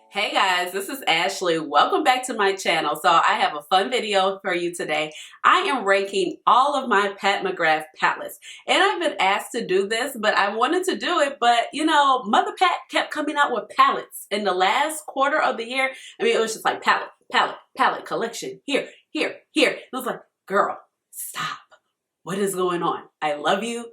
Hey guys, this is Ashley. Welcome back to my channel. So I have a fun video for you today. I am ranking all of my Pat McGrath palettes. And I've been asked to do this, but I wanted to do it. But you know, Mother Pat kept coming out with palettes in the last quarter of the year. I mean, it was just like palette collection. Here. It was like, girl, stop. What is going on? I love you,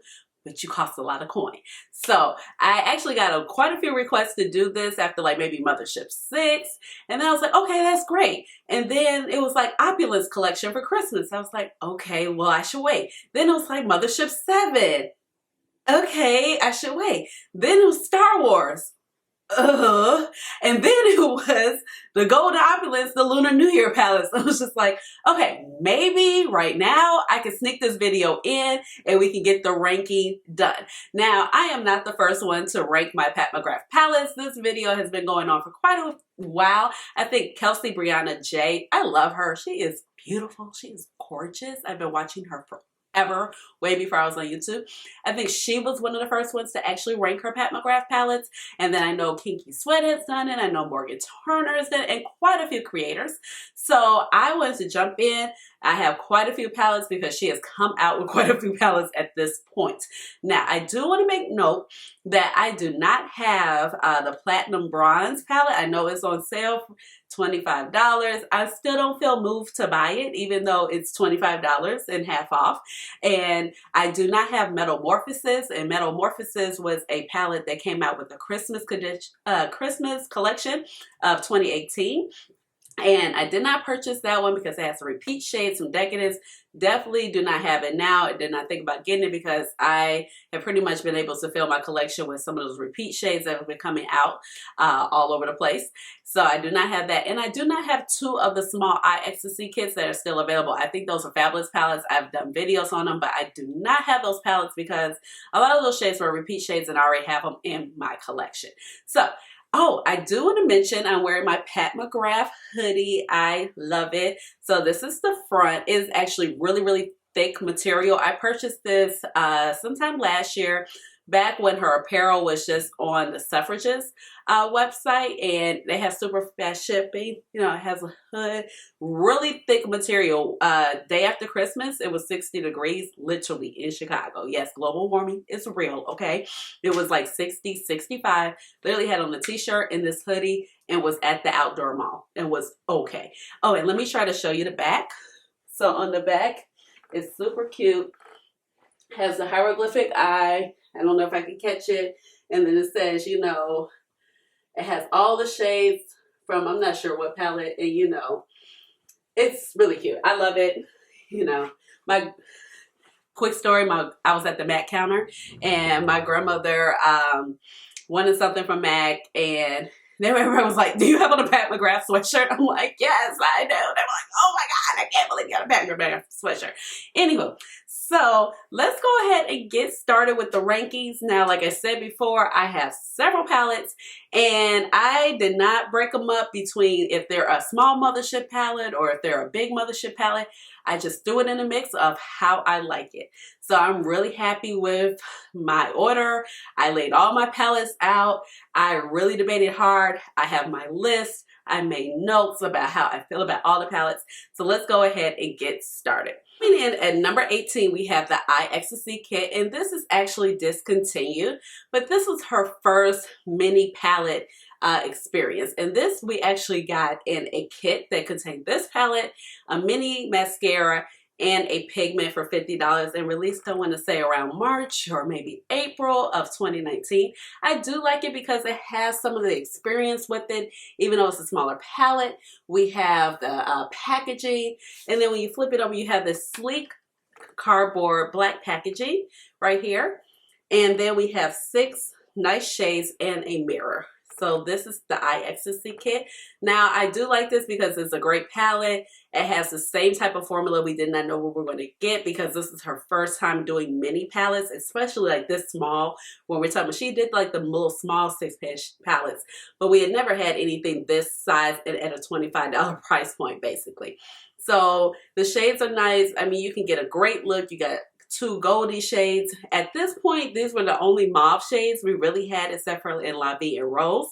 but you cost a lot of coin. So I actually got quite a few requests to do this after like maybe Mothership VI. And then I was like, okay, that's great. And then it was like Opulence collection for Christmas. I was like, okay, well, I should wait. Then it was like Mothership VII. Okay, I should wait. Then it was Star Wars. And then it was the Golden Opulence, the Lunar New Year palettes. I was just like, okay, maybe right now I can sneak this video in and we can get the ranking done. Now, I am not the first one to rank my Pat McGrath palettes. This video has been going on for quite a while. I think Kelsey Brianna J, I love her. She is beautiful. She is gorgeous. I've been watching her forever, way before I was on YouTube. I think she was one of the first ones to actually rank her Pat McGrath palettes. And then I know Kinky Sweat has done it. I know Morgan Turner has done it, and quite a few creators. So I wanted to jump in. I have quite a few palettes because she has come out with quite a few palettes at this point. Now, I do want to make note that I do not have the Platinum Bronze palette. I know it's on sale for $25. I still don't feel moved to buy it, even though it's $25 and half off. And I do not have Metamorphosis, and Metamorphosis was a palette that came out with the Christmas collection of 2018. And I did not purchase that one because it has some repeat shades from Decadence. Definitely do not have it now. I did not think about getting it because I have pretty much been able to fill my collection with some of those repeat shades that have been coming out all over the place. So I do not have that. And I do not have two of the small eye ecstasy kits that are still available. I think those are fabulous palettes. I've done videos on them, but I do not have those palettes because a lot of those shades were repeat shades and I already have them in my collection. So, oh, I do want to mention I'm wearing my Pat McGrath hoodie. I love it. So this is the front. It's actually really thick material. I purchased this sometime last year, back when her apparel was just on the Suffrages website, and they have super fast shipping. You know, it has a hood, really thick material. Day after Christmas, it was 60 degrees, literally in Chicago. Yes, global warming is real, okay? It was like 60, 65. Literally had on the t-shirt and this hoodie and was at the outdoor mall and was okay. Oh, and let me try to show you the back. So on the back, it's super cute. Has the hieroglyphic eye. I don't know if I can catch it. And then it says, you know, it has all the shades from, I'm not sure what palette. And, you know, it's really cute. I love it. You know, my quick story, I was at the MAC counter and my grandmother wanted something from MAC, and then everyone was like, do you have on a Pat McGrath sweatshirt? I'm like, yes, I do. They were like, oh my God, I can't believe you got a Pat McGrath sweatshirt. Anywho, so let's go ahead and get started with the rankings. Now, like I said before, I have several palettes and I did not break them up between if they're a small Mothership palette or if they're a big Mothership palette. I just threw it in a mix of how I like it. So I'm really happy with my order. I laid all my palettes out. I really debated hard. I have my list. I made notes about how I feel about all the palettes. So let's go ahead and get started. In at number 18, we have the Eye Ecstasy kit, and this is actually discontinued, but this was her first mini palette experience. And this we actually got in a kit that contained this palette, a mini mascara, and a pigment for $50, and released, I want to say, around March or maybe April of 2019. I do like it because it has some of the experience with it, even though it's a smaller palette. We have the packaging, and then when you flip it over, you have this sleek cardboard black packaging right here. And then we have 6 nice shades and a mirror. So this is the Eye Ecstasy kit. Now, I do like this because it's a great palette. It has the same type of formula we did not know what we were going to get because this is her first time doing mini palettes, especially like this small. When we're talking, she did like the little small 6-pan palettes, but we had never had anything this size and at a $25 price point, basically. So the shades are nice. I mean, you can get a great look. You got two goldy shades. At this point, these were the only mauve shades we really had except for in La Vie and Rose.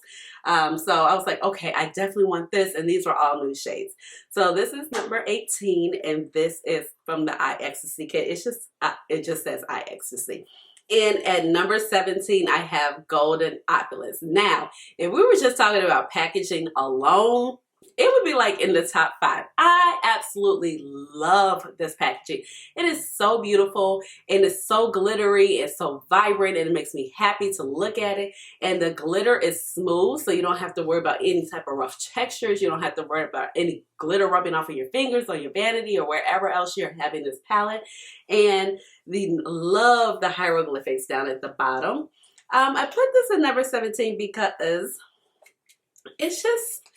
So I was like, okay, I definitely want this, and these were all new shades. So this is number 18, and this is from the I Ecstasy kit. It's just, it just says I Ecstasy. And at number 17, I have Golden Opulence. Now, if we were just talking about packaging alone, it would be like in the top 5. I absolutely love this packaging. It is so beautiful and it's so glittery. It's so vibrant and it makes me happy to look at it. And the glitter is smooth, so you don't have to worry about any type of rough textures. You don't have to worry about any glitter rubbing off of your fingers or your vanity or wherever else you're having this palette. And love the hieroglyphics down at the bottom. I put this in number 17 because it's just,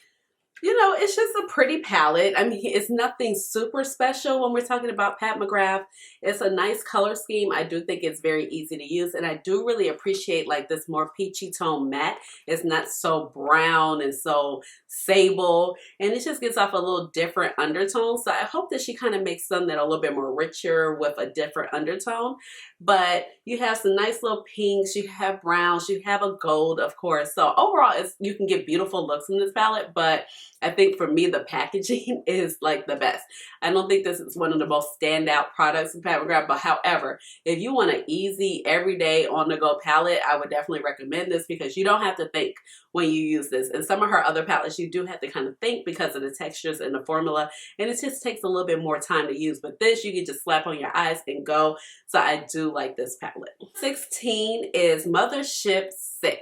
you know, it's just a pretty palette. I mean, it's nothing super special when we're talking about Pat McGrath. It's a nice color scheme. I do think it's very easy to use, and I do really appreciate like this more peachy tone matte. It's not so brown and so sable, and it just gives off a little different undertone. So I hope that she kind of makes some that are a little bit more richer with a different undertone. But you have some nice little pinks, you have browns, you have a gold, of course. So overall, you can get beautiful looks in this palette, but I think for me, the packaging is like the best. I don't think this is one of the most standout products in Pat McGrath, but however, if you want an easy, everyday, on-the-go palette, I would definitely recommend this because you don't have to think when you use this. And some of her other palettes, you do have to kind of think because of the textures and the formula, and it just takes a little bit more time to use. But this, you can just slap on your eyes and go. So I do like this palette. 16 is Mothership VI.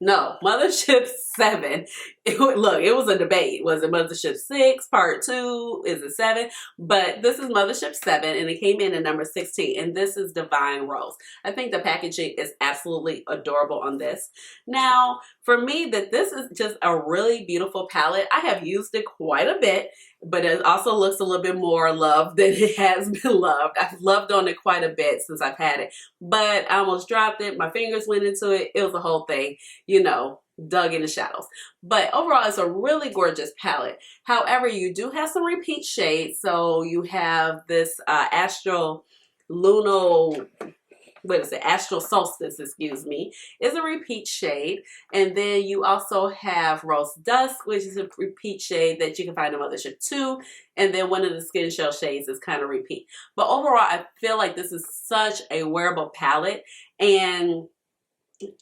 No, Mothership VII. Look, it was a debate. Was it Mothership 6, part 2? Is it 7? But this is Mothership 7, and it came in at number 16, and this is Divine Rose. I think the packaging is absolutely adorable on this. Now, for me, this is just a really beautiful palette. I have used it quite a bit, but it also looks a little bit more loved than it has been loved. I've loved on it quite a bit since I've had it, but I almost dropped it. My fingers went into it. It was a whole thing, you know, dug in the shadows. But overall, it's a really gorgeous palette. However, you do have some repeat shades. So you have this Astral Solstice, excuse me, is a repeat shade. And then you also have Rose Dusk, which is a repeat shade that you can find in Mothership II. And then one of the Skin Shell shades is kind of repeat. But overall, I feel like this is such a wearable palette. And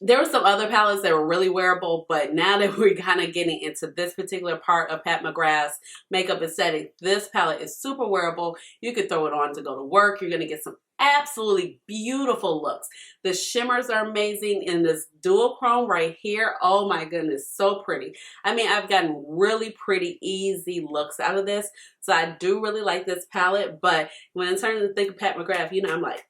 there were some other palettes that were really wearable, but now that we're kind of getting into this particular part of Pat McGrath's makeup aesthetic, this palette is super wearable. You could throw it on to go to work. You're going to get some absolutely beautiful looks. The shimmers are amazing in this dual chrome right here. Oh my goodness, so pretty. I mean, I've gotten really pretty easy looks out of this, so I do really like this palette. But when I'm starting to think of Pat McGrath, you know, I'm like,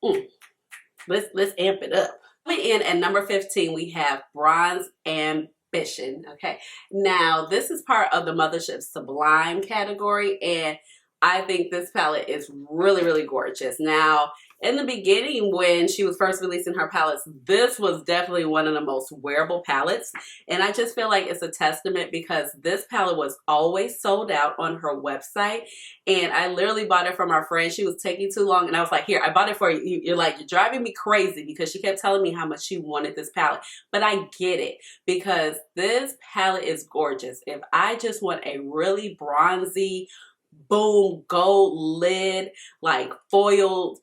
let's amp it up. In at number 15, we have Bronze Ambition. Okay, now this is part of the Mothership Sublime category, and I think this palette is really, really gorgeous. Now, in the beginning, when she was first releasing her palettes, this was definitely one of the most wearable palettes. And I just feel like it's a testament because this palette was always sold out on her website. And I literally bought it from our friend. She was taking too long. And I was like, here, I bought it for you. You're like, you're driving me crazy because she kept telling me how much she wanted this palette. But I get it because this palette is gorgeous. If I just want a really bronzy, boom, gold lid, like foiled,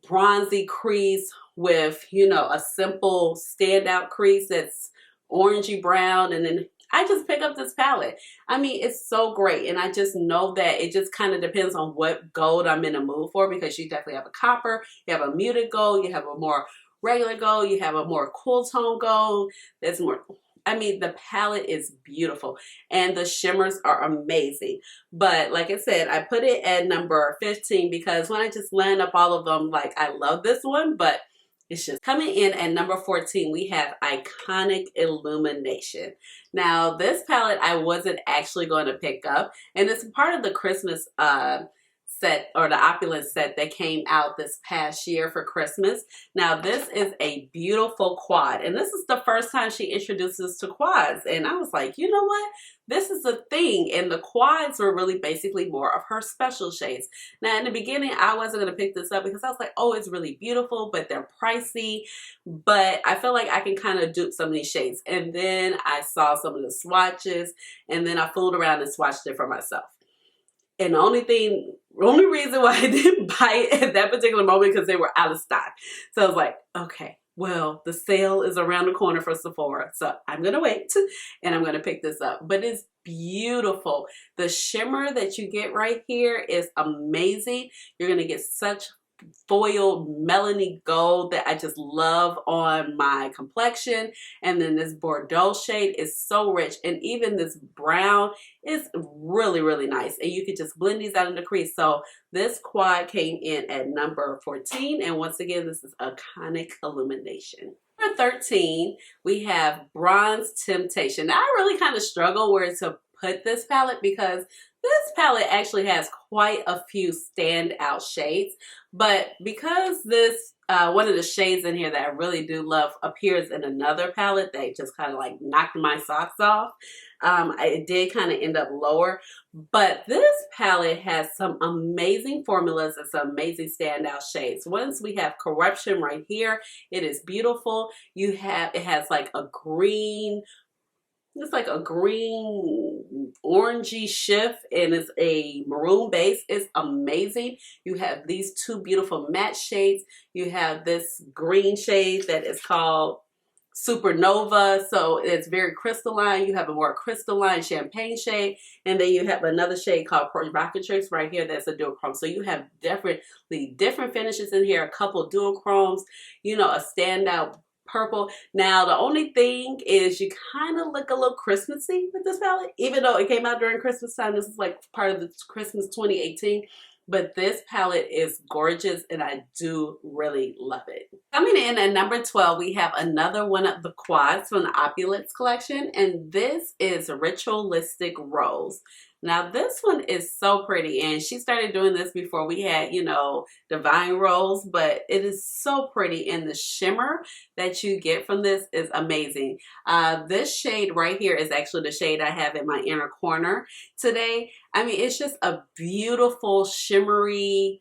bronzy crease with, you know, a simple standout crease that's orangey brown, and then I just pick up this palette. I mean, it's so great, and I just know that it just kind of depends on what gold I'm in the mood for, because you definitely have a copper, you have a muted gold, you have a more regular gold, you have a more cool tone gold. There's more. I mean, the palette is beautiful and the shimmers are amazing. But like I said, I put it at number 15 because when I just land up all of them, like, I love this one, but it's just coming in at number 14. We have Iconic Illumination. Now, this palette I wasn't actually going to pick up, and it's part of the Christmas set, or the Opulence set that came out this past year for Christmas. Now this is a beautiful quad, and this is the first time she introduces to quads, and I was like, you know what, this is a thing. And the quads were really basically more of her special shades. Now in the beginning I wasn't going to pick this up because I was like, oh, it's really beautiful, but they're pricey, but I feel like I can kind of dupe some of these shades. And then I saw some of the swatches, and then I fooled around and swatched it for myself. And the only reason why I didn't buy it at that particular moment because they were out of stock. So I was like, okay, well, the sale is around the corner for Sephora, so I'm gonna wait and I'm gonna pick this up. But it's beautiful. The shimmer that you get right here is amazing. You're gonna get such foiled melony gold that I just love on my complexion. And then this Bordeaux shade is so rich, and even this brown is really, really nice, and you could just blend these out in the crease. So this quad came in at number 14, and once again, this is Iconic Illumination. Number 13, we have Bronze Temptation. Now, I really kind of struggle where to put this palette because this palette actually has quite a few standout shades, but because this one of the shades in here that I really do love appears in another palette that just kind of like knocked my socks off, it did kind of end up lower. But this palette has some amazing formulas and some amazing standout shades. Once we have Corruption right here, it is beautiful. It has like a green, it's like a green orangey shift, and it's a maroon base. It's amazing. You have these two beautiful matte shades. You have this green shade that is called Supernova, so it's very crystalline. You have a more crystalline champagne shade, and then you have another shade called Provocatrix right here that's a duochrome. So you have definitely different finishes in here, a couple duochromes, you know, a standout purple. Now the only thing is you kind of look a little Christmassy with this palette, even though it came out during Christmas time. This is like part of the Christmas 2018, but this palette is gorgeous and I do really love it. Coming in at number 12, we have another one of the quads from the Opulence collection, and this is Ritualistic Rose. Now this one is so pretty, and she started doing this before we had, you know, Divine Rose, but it is so pretty, and the shimmer that you get from this is amazing. This shade right here is actually the shade I have in my inner corner today. I mean, it's just a beautiful, shimmery,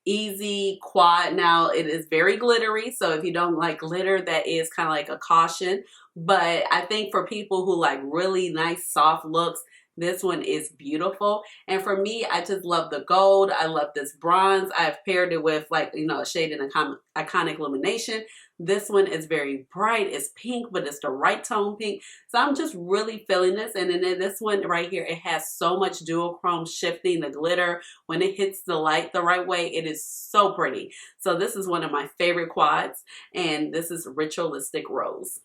easy quad. Now it is very glittery, so if you don't like glitter, that is kind of like a caution. But I think for people who like really nice, soft looks, this one is beautiful. And for me, I just love the gold. I love this bronze. I've paired it with, like, you know, a shade in Iconic Illumination. This one is very bright. It's pink, but it's the right tone pink. So I'm just really feeling this. And then this one right here, it has so much duochrome shifting the glitter. When it hits the light the right way, it is so pretty. So this is one of my favorite quads, and this is Ritualistic Rose.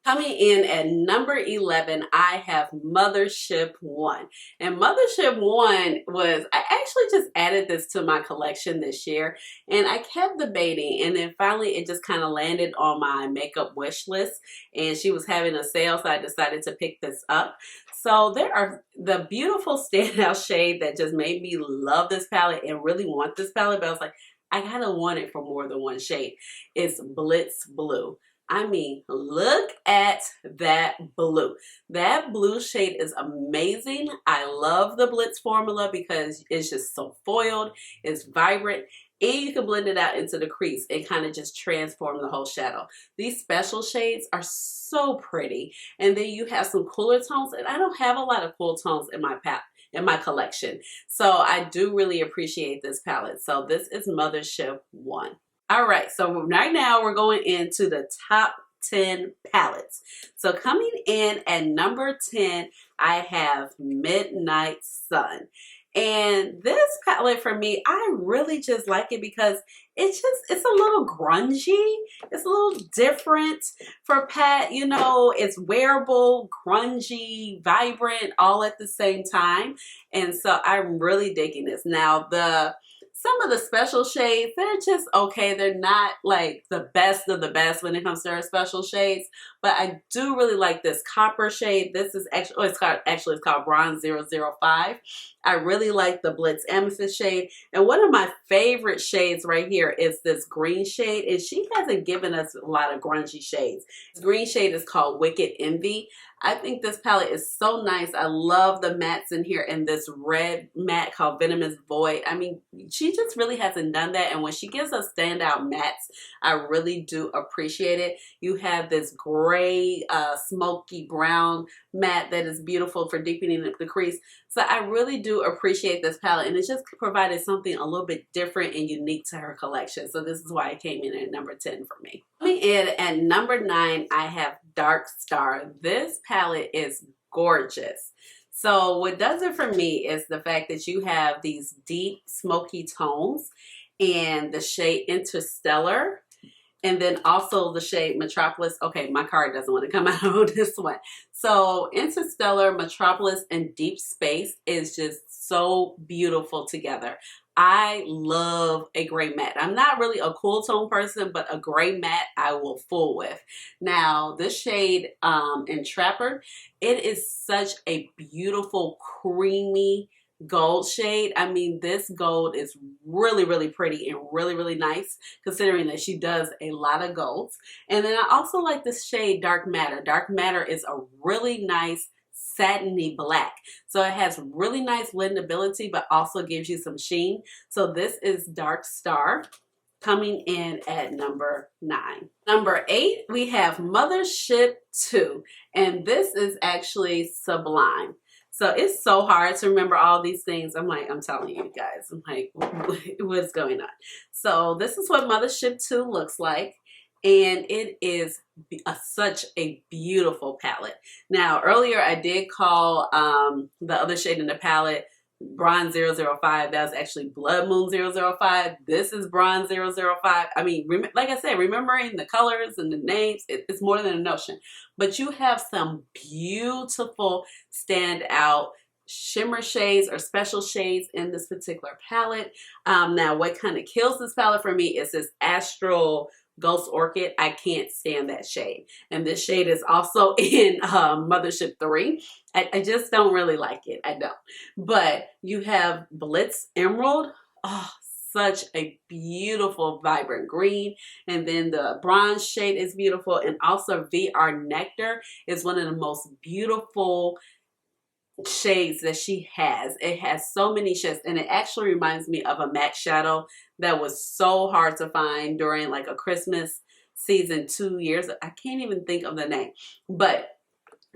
Coming in at number 11, I have Mothership I. And Mothership I was, I actually just added this to my collection this year, and I kept debating, and then finally it just kind of landed on my makeup wish list, and she was having a sale, so I decided to pick this up. So there are the beautiful standout shade that just made me love this palette and really want this palette, but I was like, I kind of want it for more than one shade. It's Blitz Blue. I mean, look at that blue. That blue shade is amazing. I love the Blitz formula because it's just so foiled, it's vibrant, and you can blend it out into the crease and kind of just transform the whole shadow. These special shades are so pretty. And then you have some cooler tones, and I don't have a lot of cool tones in my palette, in my collection. So I do really appreciate this palette. So this is Mothership I. All right, so right now we're going into the top 10 palettes. So coming in at number 10, I have Midnight Sun. And this palette for me, I really just like it because it's a little grungy. It's a little different for Pat, you know, it's wearable, grungy, vibrant, all at the same time. And so I'm really digging this. Now the Some of the special shades, they're just okay. They're not like the best of the best when it comes to her special shades, but I do really like this copper shade. This is actually, oh, it's called Bronze 005. I really like the Blitz Amethyst shade. And one of my favorite shades right here is this green shade. And she hasn't given us a lot of grungy shades. This green shade is called Wicked Envy. I think this palette is so nice. I love the mattes in here and this red matte called Venomous Void. I mean, she just really hasn't done that. And when she gives us standout mattes, I really do appreciate it. You have this gray, smoky brown matte that is beautiful for deepening the crease. So I really do appreciate this palette, and it just provided something a little bit different and unique to her collection. So this is why it came in at number 10 for me. Coming in at number 9, I have Dark Star. This palette is gorgeous. So what does it for me is the fact that you have these deep smoky tones and the shade Interstellar. And then also the shade Metropolis. Okay, my card doesn't want to come out on this one. So Interstellar, Metropolis, and Deep Space is just so beautiful together. I love a gray matte. I'm not really a cool tone person, but a gray matte I will fool with. Now, this shade Entrapper, it is such a beautiful, creamy gold shade. I mean, this gold is really, really pretty and really, really nice, considering that she does a lot of golds. And then I also like this shade Dark Matter. Dark Matter is a really nice satiny black. So it has really nice blendability, but also gives you some sheen. So this is Dark Star, coming in at number 9. Number 8, we have Mothership II, and this is actually Sublime. So it's so hard to remember all these things. I'm telling you guys, I'm like, what's going on? So this is what Mothership II looks like. And it is such a beautiful palette. Now, earlier I did call the other shade in the palette Bronze 005. That was actually Blood Moon 005. This is Bronze 005. I mean, like I said, remembering the colors and the names, it's more than a notion. But you have some beautiful standout shimmer shades or special shades in this particular palette. Now, what kind of kills this palette for me is this Astral Ghost Orchid. I can't stand that shade. And this shade is also in Mothership III. I just don't really like it. I don't. But you have Blitz Emerald. Oh, such a beautiful vibrant green. And then the bronze shade is beautiful. And also VR Nectar is one of the most beautiful shades that she has. It has so many shades, and it actually reminds me of a matte shadow that was so hard to find during like a Christmas season 2 years. I can't even think of the name, but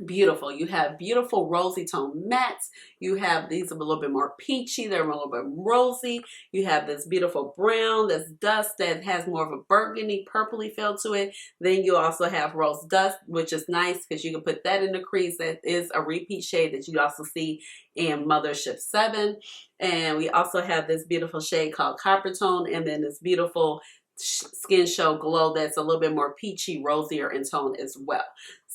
beautiful. You have beautiful rosy tone mattes. You have these a little bit more peachy. They're a little bit rosy. You have this beautiful brown, this dust that has more of a burgundy, purpley feel to it. Then you also have rose dust, which is nice because you can put that in the crease. That is a repeat shade that you also see in Mothership VII. And we also have this beautiful shade called Copper Tone, and then this beautiful Skin Show Glow that's a little bit more peachy, rosier in tone as well.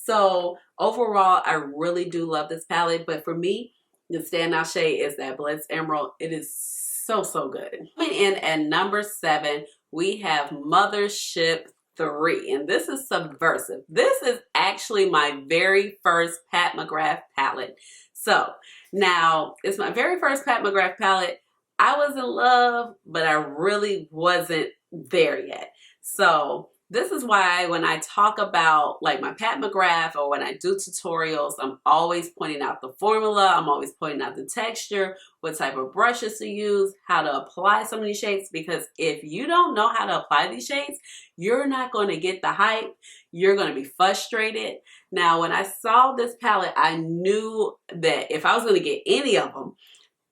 So overall, I really do love this palette, but for me, the standout shade is that Blitz Emerald. It is so, so good. Coming in at number 7, we have Mothership III, and this is Subversive. This is actually my very first Pat McGrath palette. So now, it's my very first Pat McGrath palette. I was in love, but I really wasn't there yet. So this is why when I talk about like my Pat McGrath or when I do tutorials, I'm always pointing out the formula. I'm always pointing out the texture, what type of brushes to use, how to apply some of these shades, because if you don't know how to apply these shades, you're not going to get the hype. You're going to be frustrated. Now, when I saw this palette, I knew that if I was going to get any of them,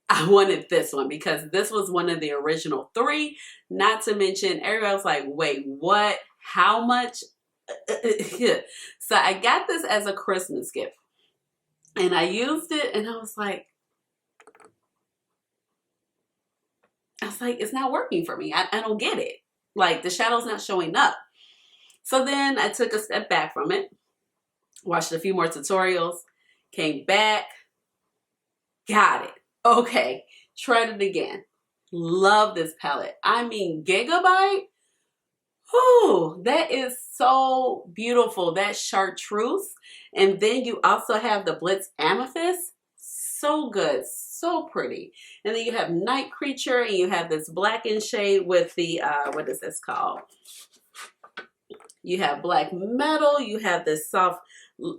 I wanted this one because this was one of the original 3. Not to mention, everybody was like, wait, what? How much? So I got this as a Christmas gift. And I used it and I was like, it's not working for me. I don't get it. Like, the shadow's not showing up. So then I took a step back from it, watched a few more tutorials, came back, got it. Okay, tried it again. love this palette. I mean, Gigabyte. Whew, that is so beautiful. That chartreuse. And then you also have the Blitz Amethyst. So good. So pretty. And then you have Night Creature, and you have this blackened shade with the, what is this called? You have Black Metal. You have this soft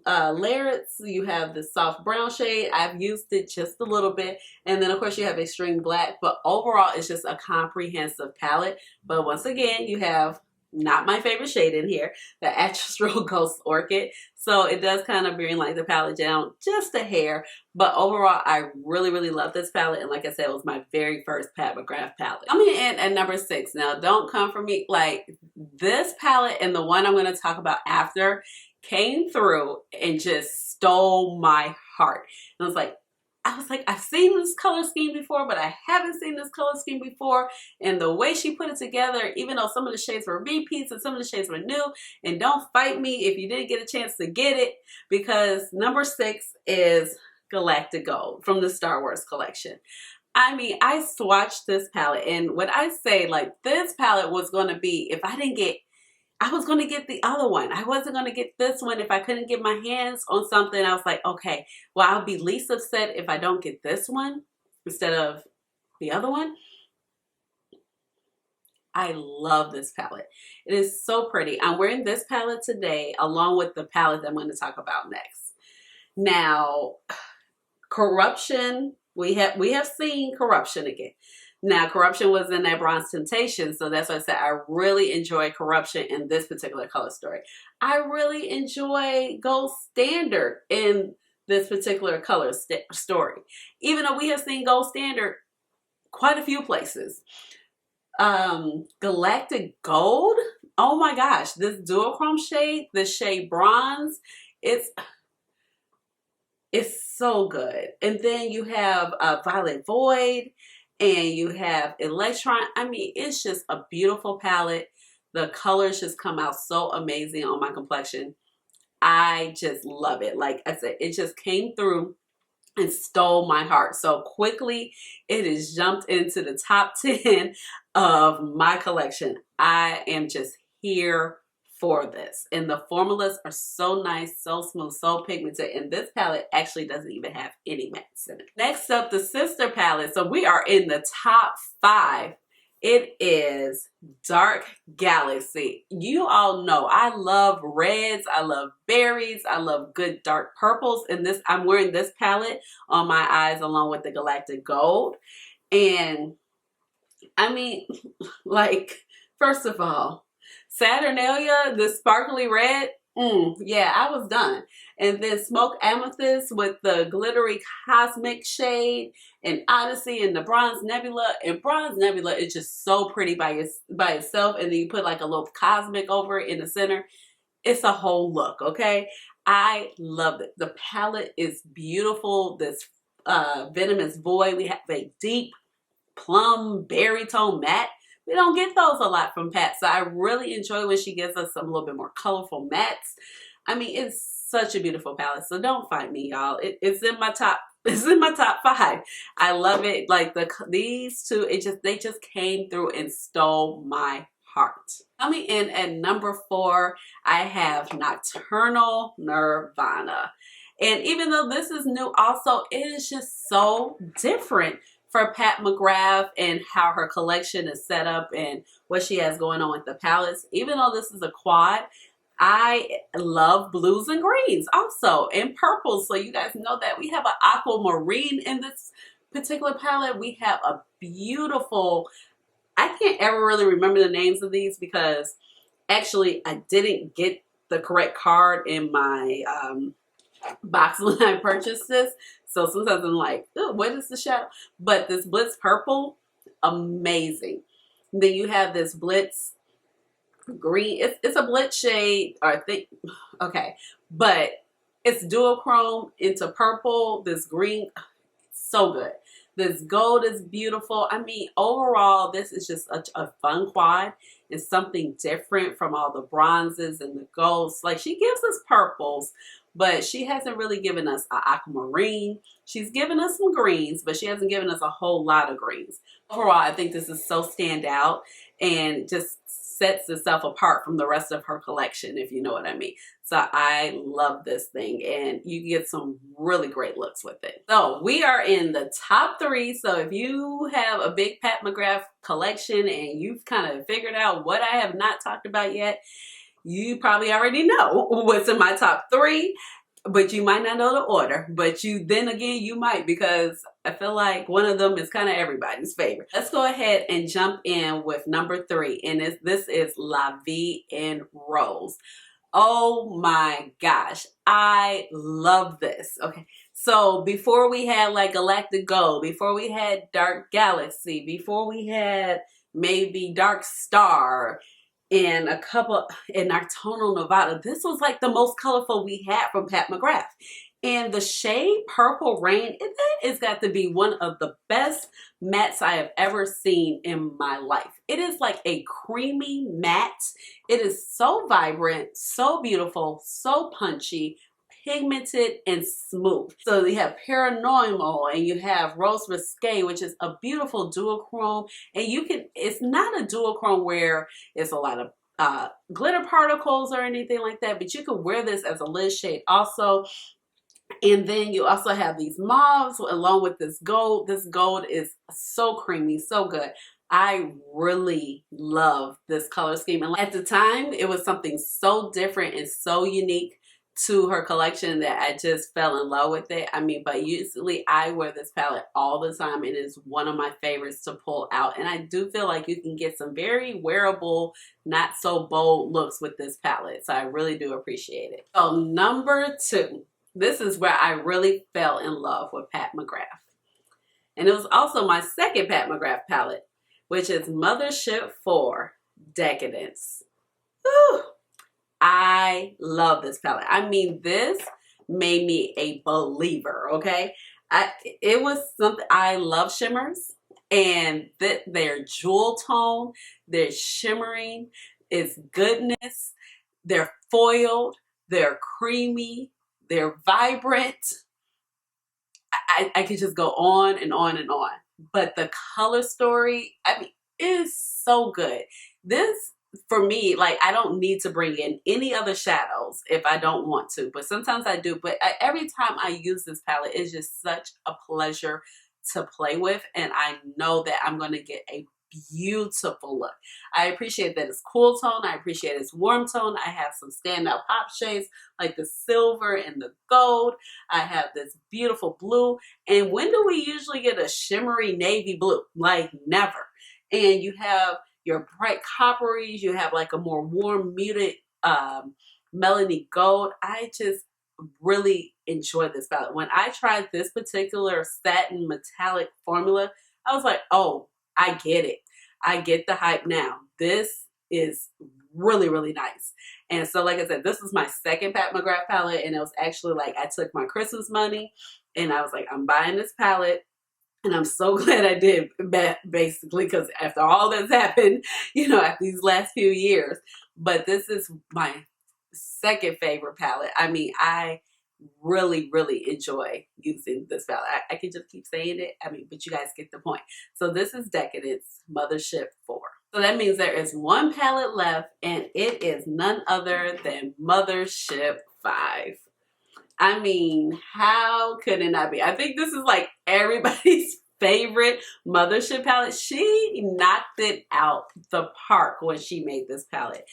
Larets. You have the soft brown shade. I've used it just a little bit. And then, of course, you have Extreme Black. But overall, it's just a comprehensive palette. But once again, you have not my favorite shade in here, the Astral Ghost Orchid. So it does kind of bring like the palette down just a hair. But overall, I really, really love this palette. And like I said, it was my very first Pat McGrath palette. Coming in at number 6. Now, don't come for me. Like, this palette and the one I'm going to talk about after came through and just stole my heart. And I was like, I've seen this color scheme before, but I haven't seen this color scheme before. And the way she put it together, even though some of the shades were repeats and some of the shades were new, and don't fight me if you didn't get a chance to get it, because number 6 is Galactic Gold from the Star Wars collection. I mean, I swatched this palette, and when I say like this palette was going to be, if I didn't get, I was going to get the other one. I wasn't going to get this one. If I couldn't get my hands on something, I was like, okay, well, I'll be least upset if I don't get this one instead of the other one. I love this palette. It is so pretty. I'm wearing this palette today along with the palette that I'm going to talk about next. Now, Corruption, we have seen Corruption again. Now, Corruption was in that Bronze Temptation, so that's why I said I really enjoy Corruption in this particular color story. I really enjoy Gold Standard in this particular color story, even though we have seen Gold Standard quite a few places. Galactic Gold, oh my gosh, this duochrome shade, this shade Bronze, it's so good. And then you have Violet Void, and you have Electron. I mean, it's just a beautiful palette. The colors just come out so amazing on my complexion. I just love it. Like I said, it just came through and stole my heart. So quickly, it has jumped into the top 10 of my collection. I am just here for this. And the formulas are so nice, so smooth, so pigmented. And this palette actually doesn't even have any mattes in it. Next up, the sister palette. So we are in the top 5. It is Dark Galaxy. You all know I love reds, I love berries, I love good dark purples. And this, I'm wearing this palette on my eyes along with the Galactic Gold. And I mean, like, first of all, Saturnalia, the sparkly red, yeah, I was done. And then Smoke Amethyst with the glittery cosmic shade, and Odyssey and the Bronze Nebula. And Bronze Nebula is just so pretty by itself. And then you put like a little cosmic over it in the center. It's a whole look, okay? I love it. The palette is beautiful. This Venomous Void. We have a deep plum berry tone matte. We don't get those a lot from Pat, so I really enjoy when she gives us some little bit more colorful mattes. I mean, it's such a beautiful palette, so don't fight me, y'all. It's in my top. It's in my top 5. I love it. Like these two, they just came through and stole my heart. Coming in at number 4, I have Nocturnal Nirvana, and even though this is new, also it is just so different for Pat McGrath and how her collection is set up and what she has going on with the palettes. Even though this is a quad, I love blues and greens also, and purples. So you guys know that we have an aquamarine in this particular palette. We have a beautiful, I can't ever really remember the names of these because actually I didn't get the correct card in my box when I purchased this. So sometimes I'm like, oh, what is the shadow? But this Blitz Purple, amazing. Then you have this Blitz Green. It's a Blitz shade, or I think, okay. But it's duochrome into purple. This green, so good. This gold is beautiful. I mean, overall, this is just a fun quad. It's something different from all the bronzes and the golds. Like, she gives us purples, but she hasn't really given us an aquamarine. She's given us some greens, but she hasn't given us a whole lot of greens. Overall, I think this is so standout and just sets itself apart from the rest of her collection, if you know what I mean. So I love this thing, and you get some really great looks with it. So we are in the top 3. So if you have a big Pat McGrath collection and you've kind of figured out what I have not talked about yet, you probably already know what's in my top 3. But you might not know the order, but then again you might, because I feel like one of them is kind of everybody's favorite. Let's go ahead and jump in with number 3, and this is La Vie en Rose. Oh my gosh, I love this. Okay, so before we had like Galactic Gold, before we had Dark Galaxy, before we had maybe Dark Star, and a couple in Nocturnal Nirvana, this was like the most colorful we had from Pat McGrath. And the shade Purple Rain, that has got to be one of the best mattes I have ever seen in my life. It is like a creamy matte. It is so vibrant, so beautiful, so punchy, pigmented, and smooth. So you have Paranormal, and you have Rose Risque, which is a beautiful duochrome. And it's not a duochrome where it's a lot of glitter particles or anything like that, but you can wear this as a lid shade also. And then you also have these mauves along with this gold. This gold is so creamy, so good. I really love this color scheme. And at the time, it was something so different and so unique to her collection that I just fell in love with it. I mean, but usually I wear this palette all the time. It is one of my favorites to pull out. And I do feel like you can get some very wearable, not so bold looks with this palette. So I really do appreciate it. So number 2. This is where I really fell in love with Pat McGrath. And it was also my second Pat McGrath palette, which is Mothership IV Decadence. Whew. I love this palette. I mean, this made me a believer, okay? It was something, I love shimmers, and their jewel tone, their shimmering, is goodness, they're foiled, they're creamy, they're vibrant. I could just go on and on and on. But the color story, I mean, is so good. This, for me, like, I don't need to bring in any other shadows if I don't want to, but sometimes I do. But every time I use this palette, it's just such a pleasure to play with, and I know that I'm going to get a beautiful look. I appreciate that it's cool tone. I appreciate its warm tone. I have some standout pop shades like the silver and the gold. I have this beautiful blue. And when do we usually get a shimmery navy blue? Like, never. And you have your bright copperies. You have like a more warm, muted melony gold. I just really enjoy this palette. When I tried this particular satin metallic formula, I was like, oh, I get it. I get the hype now. This is really, really nice. And so, like I said, this was my second Pat McGrath palette, and it was actually like I took my Christmas money and I was like, I'm buying this palette. And I'm so glad I did, basically, because after all that's happened, you know, after these last few years. But this is my second favorite palette. I mean, I really, really enjoy using this palette. I can just keep saying it. I mean, but you guys get the point. So this is Decadence, Mothership IV. So that means there is one palette left, and it is none other than Mothership V. I mean, how could it not be? I think this is like everybody's favorite Mothership palette. She knocked it out the park when she made this palette.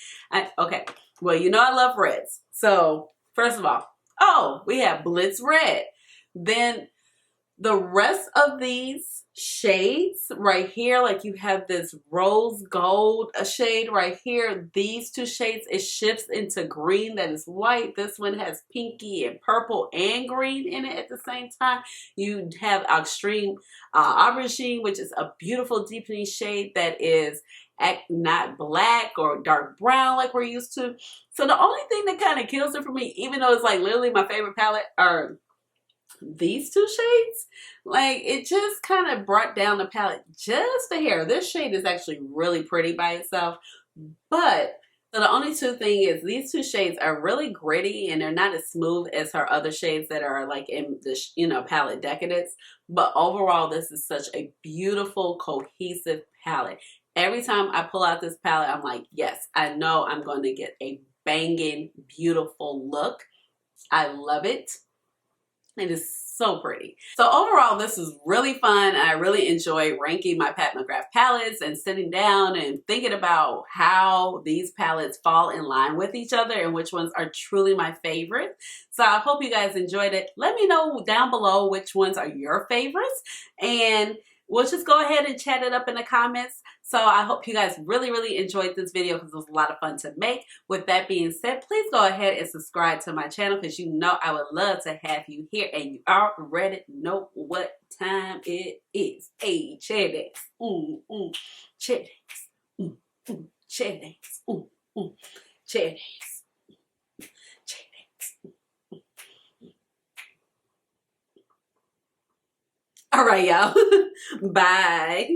Okay, well, you know I love reds. So first of all, oh, we have Blitz Red. Then the rest of these shades right here, like you have this rose gold shade right here. These two shades, it shifts into green that is white. This one has pinky and purple and green in it at the same time. You have Extreme Aubergine, which is a beautiful deepening shade that is not black or dark brown like we're used to. So the only thing that kind of kills it for me, even though it's like literally my favorite palette, are these two shades. Like, it just kind of brought down the palette just a hair. This shade is actually really pretty by itself, but So the only two thing is these two shades are really gritty and they're not as smooth as her other shades that are like in the, you know, palette Decadence. But overall, this is such a beautiful, cohesive palette. Every time I pull out this palette, I'm like, yes, I know I'm going to get a banging, beautiful look. I love it. It is so pretty. So overall, this is really fun. I really enjoy ranking my Pat McGrath palettes and sitting down and thinking about how these palettes fall in line with each other and which ones are truly my favorite. So I hope you guys enjoyed it. Let me know down below which ones are your favorites, and we'll just go ahead and chat it up in the comments. So I hope you guys really enjoyed this video because it was a lot of fun to make. With that being said, please go ahead and subscribe to my channel because you know I would love to have you here, and you already know what time it is. Hey, Cheddix. Cheddix. Cheddix. Cheddix. Cheddix. All right, y'all. Bye.